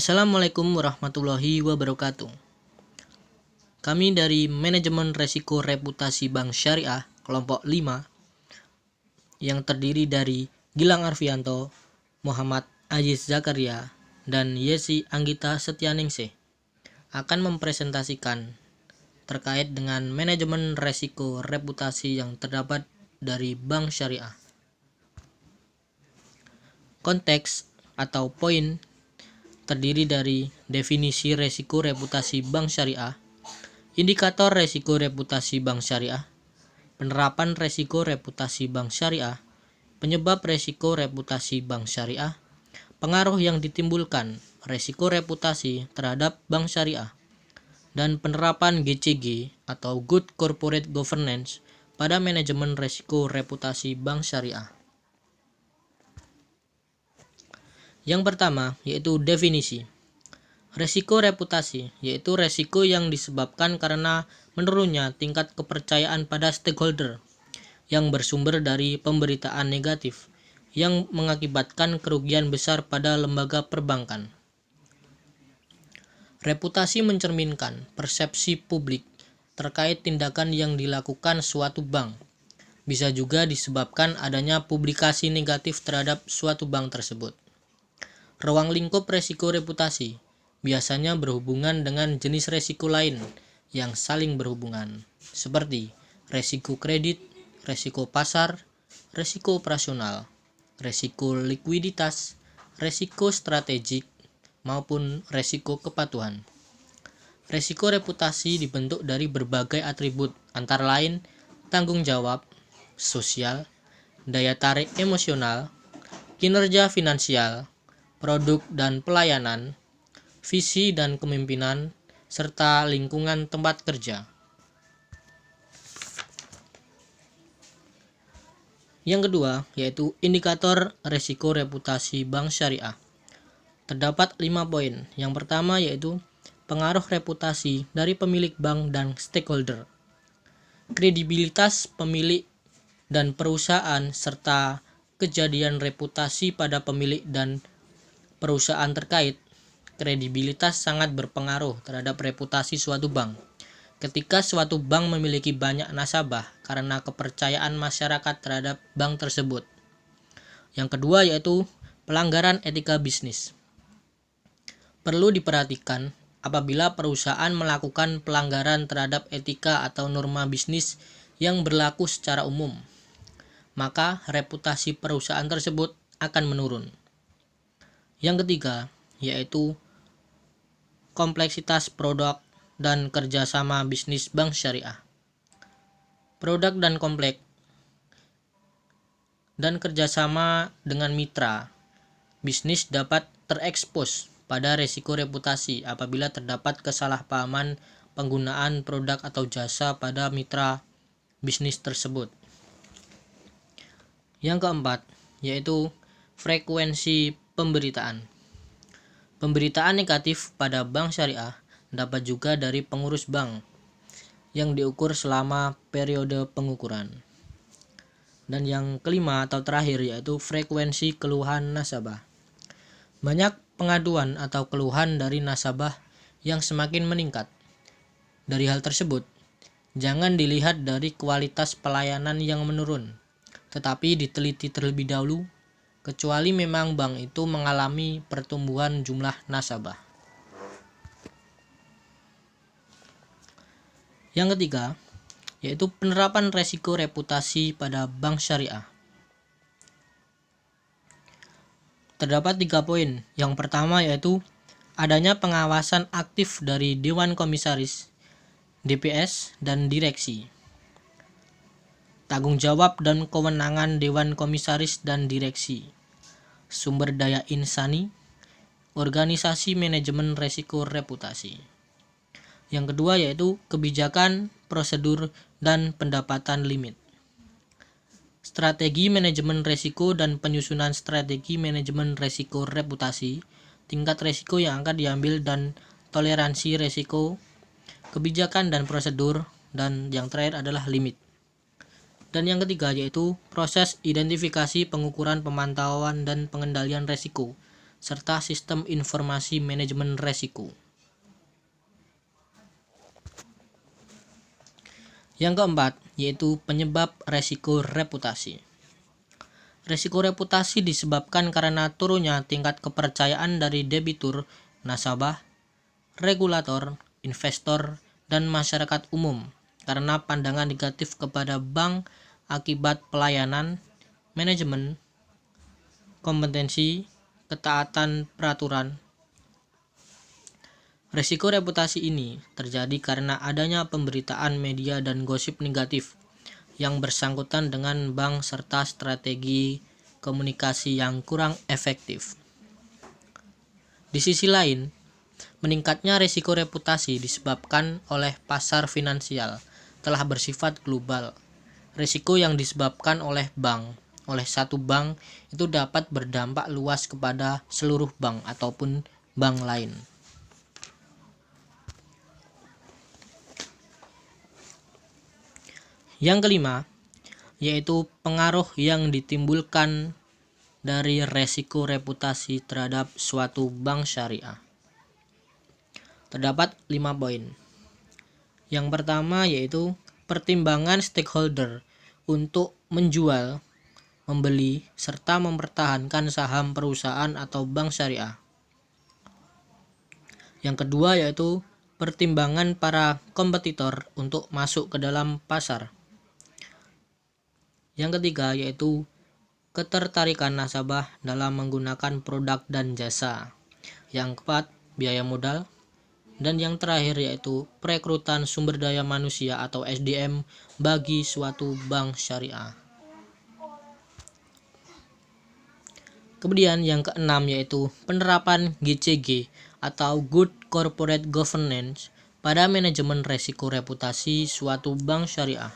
Assalamualaikum warahmatullahi wabarakatuh. Kami dari Manajemen Resiko Reputasi Bank Syariah Kelompok 5 yang terdiri dari Gilang Arfianto, Muhammad Aziz Zakaria, dan Yesi Anggita Setianingsih akan mempresentasikan terkait dengan manajemen resiko reputasi yang terdapat dari Bank Syariah. Konteks atau poin terdiri dari definisi resiko reputasi bank syariah, indikator resiko reputasi bank syariah, penerapan resiko reputasi bank syariah, penyebab resiko reputasi bank syariah, pengaruh yang ditimbulkan resiko reputasi terhadap bank syariah, dan penerapan GCG atau Good Corporate Governance pada manajemen resiko reputasi bank syariah. Yang pertama yaitu definisi. Resiko reputasi yaitu resiko yang disebabkan karena menurunnya tingkat kepercayaan pada stakeholder yang bersumber dari pemberitaan negatif yang mengakibatkan kerugian besar pada lembaga perbankan. Reputasi mencerminkan persepsi publik terkait tindakan yang dilakukan suatu bank. Bisa juga disebabkan adanya publikasi negatif terhadap suatu bank tersebut. Ruang lingkup resiko reputasi biasanya berhubungan dengan jenis resiko lain yang saling berhubungan, seperti resiko kredit, resiko pasar, resiko operasional, resiko likuiditas, resiko strategik, maupun resiko kepatuhan. Resiko reputasi dibentuk dari berbagai atribut, antara lain tanggung jawab, sosial, daya tarik emosional, kinerja finansial, produk dan pelayanan, visi dan kepemimpinan, serta lingkungan tempat kerja. Yang kedua yaitu indikator resiko reputasi bank syariah. Terdapat 5 poin. Yang pertama yaitu pengaruh reputasi dari pemilik bank dan stakeholder, kredibilitas pemilik dan perusahaan, serta kejadian reputasi pada pemilik dan perusahaan terkait. Kredibilitas sangat berpengaruh terhadap reputasi suatu bank. Ketika suatu bank memiliki banyak nasabah karena kepercayaan masyarakat terhadap bank tersebut. Yang kedua yaitu pelanggaran etika bisnis. Perlu diperhatikan apabila perusahaan melakukan pelanggaran terhadap etika atau norma bisnis yang berlaku secara umum, maka reputasi perusahaan tersebut akan menurun. Yang ketiga yaitu kompleksitas produk dan kerjasama bisnis bank syariah. Produk dan kompleks dan kerjasama dengan mitra bisnis dapat terekspos pada resiko reputasi apabila terdapat kesalahpahaman penggunaan produk atau jasa pada mitra bisnis tersebut. Yang keempat yaitu frekuensi pemberitaan. Pemberitaan negatif pada bank syariah dapat juga dari pengurus bank yang diukur selama periode pengukuran. Dan yang kelima atau terakhir yaitu frekuensi keluhan nasabah. Banyak pengaduan atau keluhan dari nasabah yang semakin meningkat. Dari hal tersebut, jangan dilihat dari kualitas pelayanan yang menurun, tetapi diteliti terlebih dahulu, kecuali memang bank itu mengalami pertumbuhan jumlah nasabah. Yang ketiga, yaitu penerapan resiko reputasi pada bank syariah. Terdapat 3 poin. Yang pertama yaitu adanya pengawasan aktif dari Dewan Komisaris, DPS, dan direksi. Tanggung jawab dan kewenangan Dewan Komisaris dan Direksi, sumber daya insani, organisasi manajemen resiko reputasi. Yang kedua yaitu kebijakan, prosedur, dan pendapatan limit. Strategi manajemen resiko dan penyusunan strategi manajemen resiko reputasi, tingkat resiko yang akan diambil dan toleransi resiko, kebijakan dan prosedur, dan yang terakhir adalah limit. Dan yang ketiga yaitu proses identifikasi, pengukuran, pemantauan, dan pengendalian resiko serta sistem informasi manajemen resiko. Yang keempat, yaitu penyebab resiko reputasi. Resiko reputasi disebabkan karena turunnya tingkat kepercayaan dari debitur, nasabah, regulator, investor, dan masyarakat umum karena pandangan negatif kepada bank akibat pelayanan, manajemen, kompetensi, ketaatan peraturan. Resiko reputasi ini terjadi karena adanya pemberitaan media dan gosip negatif yang bersangkutan dengan bank serta strategi komunikasi yang kurang efektif. Di sisi lain, meningkatnya resiko reputasi disebabkan oleh pasar finansial telah bersifat global. Risiko yang disebabkan oleh satu bank itu dapat berdampak luas kepada seluruh bank ataupun bank lain. Yang kelima, yaitu pengaruh yang ditimbulkan dari resiko reputasi terhadap suatu bank syariah. Terdapat 5 poin. Yang pertama yaitu pertimbangan stakeholder untuk menjual, membeli, serta mempertahankan saham perusahaan atau bank syariah. Yang kedua yaitu pertimbangan para kompetitor untuk masuk ke dalam pasar. Yang ketiga yaitu ketertarikan nasabah dalam menggunakan produk dan jasa. Yang keempat, biaya modal. Dan yang terakhir yaitu perekrutan sumber daya manusia atau SDM bagi suatu bank syariah. Kemudian yang keenam yaitu penerapan GCG atau Good Corporate Governance pada manajemen resiko reputasi suatu bank syariah.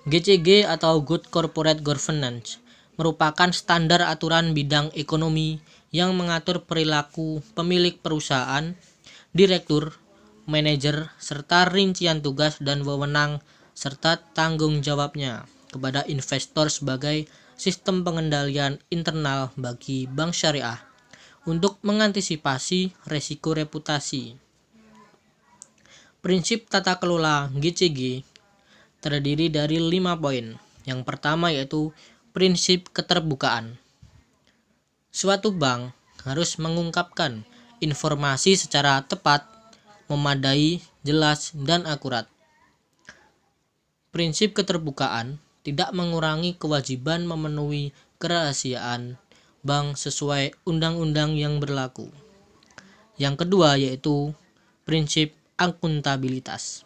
GCG atau Good Corporate Governance merupakan standar aturan bidang ekonomi yang mengatur perilaku pemilik perusahaan, direktur, manajer, serta rincian tugas dan wewenang serta tanggung jawabnya kepada investor sebagai sistem pengendalian internal bagi bank syariah untuk mengantisipasi resiko reputasi. Prinsip tata kelola GCG terdiri dari 5 poin. Yang pertama yaitu prinsip keterbukaan. Suatu bank harus mengungkapkan informasi secara tepat, memadai, jelas, dan akurat. Prinsip keterbukaan tidak mengurangi kewajiban memenuhi kerahasiaan bank sesuai undang-undang yang berlaku. Yang kedua yaitu prinsip akuntabilitas.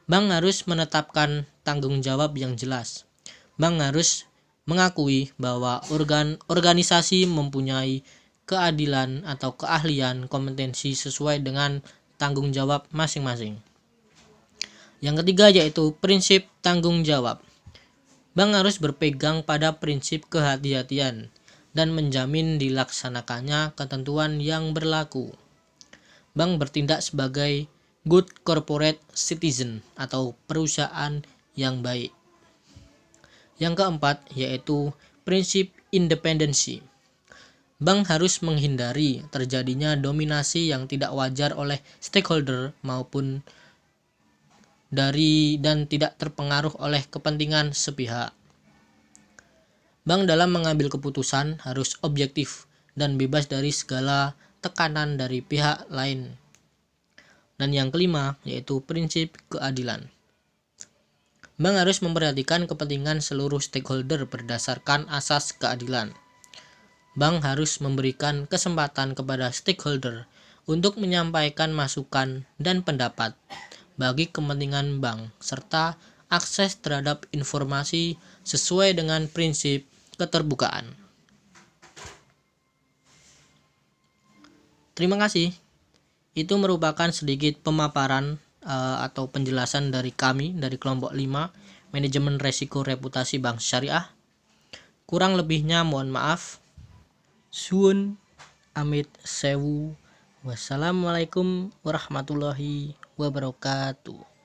Bank harus menetapkan tanggung jawab yang jelas. Bank harus mengakui bahwa organisasi mempunyai keadilan atau keahlian kompetensi sesuai dengan tanggung jawab masing-masing. Yang ketiga yaitu prinsip tanggung jawab. Bank harus berpegang pada prinsip kehati-hatian dan menjamin dilaksanakannya ketentuan yang berlaku. Bank bertindak sebagai good corporate citizen atau perusahaan yang baik. Yang keempat yaitu prinsip independensi. Bank harus menghindari terjadinya dominasi yang tidak wajar oleh stakeholder maupun dari dan tidak terpengaruh oleh kepentingan sepihak. Bank dalam mengambil keputusan harus objektif dan bebas dari segala tekanan dari pihak lain. Dan yang kelima yaitu prinsip keadilan. Bank harus memperhatikan kepentingan seluruh stakeholder berdasarkan asas keadilan. Bank harus memberikan kesempatan kepada stakeholder untuk menyampaikan masukan dan pendapat bagi kepentingan bank serta akses terhadap informasi sesuai dengan prinsip keterbukaan. Terima kasih. Itu merupakan sedikit pemaparan atau penjelasan dari kami dari kelompok 5 manajemen resiko reputasi bank syariah. Kurang lebihnya mohon maaf. Suwun amit sewu. Wassalamualaikum warahmatullahi wabarakatuh.